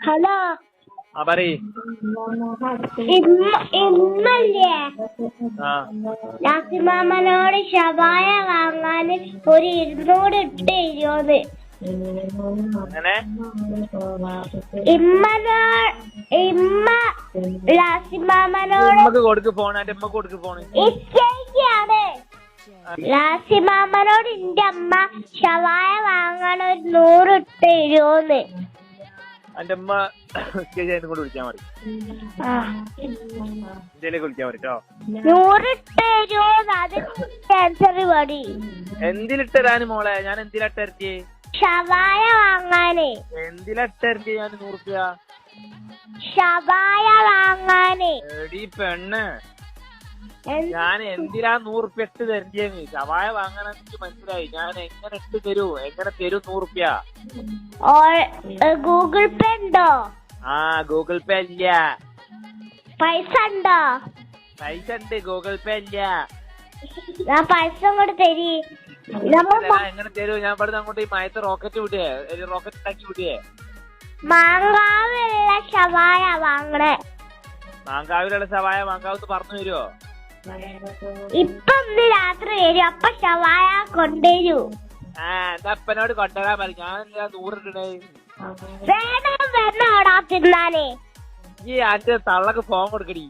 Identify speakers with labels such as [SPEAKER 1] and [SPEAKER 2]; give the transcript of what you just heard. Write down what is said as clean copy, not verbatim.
[SPEAKER 1] Hello
[SPEAKER 2] പറയ്.
[SPEAKER 1] ഇന്നല്ലേ നാസിമാമനോട് ഷവായ വാങ്ങാന് ഒരു 200 ഇട്ട് തരുമോന്ന്. ഇമ്മ ലാസിമാമനോട്
[SPEAKER 2] കൊടുക്ക് ഫോൺ. എന്റെ അമ്മ കൊടുക്ക് ഫോണ്.
[SPEAKER 1] ലാസിമാമനോട് എന്റെ അമ്മ ഷവായ വാങ്ങാൻ ഒരു 100 ഇട്ട് തരുമോന്ന്.
[SPEAKER 2] എന്റെ അമ്മ കൊണ്ട് വിളിക്കാൻ മതി. ഇന്ത്യയിലേക്ക് വിളിക്കാൻ മതിട്ടോ.
[SPEAKER 1] 100 ഇട്ട് തരുമോന്ന്. അത് ക്യാൻസർ പടി.
[SPEAKER 2] എന്തിലിട്ടരാന് മോളെ? ഞാൻ എന്തിലിട്ടരച്ച്
[SPEAKER 1] ഷവായ വാങ്ങാനേ.
[SPEAKER 2] എന്തിലിട്ടരച്ച് ഞാൻ 100 രൂപ
[SPEAKER 1] ഷവായ വാങ്ങാനേ.
[SPEAKER 2] എടി പെണ്ണ്, ഞാൻ എന്തിനാ 100 രൂപ ഇട്ട് തരണ്ടേന്ന്? ഷവായ വാങ്ങാൻ എനിക്ക് മനസ്സിലായി. ഞാൻ എങ്ങനെ ഇട്ട് തരൂ? എങ്ങനെ തരൂ 100 രൂപ?
[SPEAKER 1] ഗൂഗിൾ പേ ഉണ്ടോ?
[SPEAKER 2] ഗൂഗിൾ പേ ഇല്ല.
[SPEAKER 1] പൈസ ഉണ്ടോ?
[SPEAKER 2] പൈസ ഉണ്ട്, ഗൂഗിൾ പേ ഇല്ല.
[SPEAKER 1] ഞാൻ പൈസ അങ്ങോട്ട് തരി.
[SPEAKER 2] എങ്ങനെ തരൂ? ഞാൻ ഇവിടെ അങ്ങോട്ട് ഈ മയത്ത് റോക്കറ്റ് വിടേ, റോക്കറ്റ് ഉണ്ടാക്കി വിടേ.
[SPEAKER 1] മാങ്കാവിലുള്ള ഷവായ വാങ്ങണേ.
[SPEAKER 2] മാങ്കാവിലുള്ള ഷവായ മാങ്കാവത്ത് പറഞ്ഞു തരുമോ?
[SPEAKER 1] ഇപ്പൊ ഇന്ന് രാത്രി വരും. അപ്പൊ ഷവായ കൊണ്ടുവരൂ.
[SPEAKER 2] എന്റെ അപ്പനോട് കൊണ്ടുവരാൻ പറയും. ഞാൻ 100 ഇടണേ.
[SPEAKER 1] വേണം വരണോടാ തിന്നാനേ.
[SPEAKER 2] ഈ അന്റെ തള്ളക്ക് ഫോൺ കൊടുക്കടി.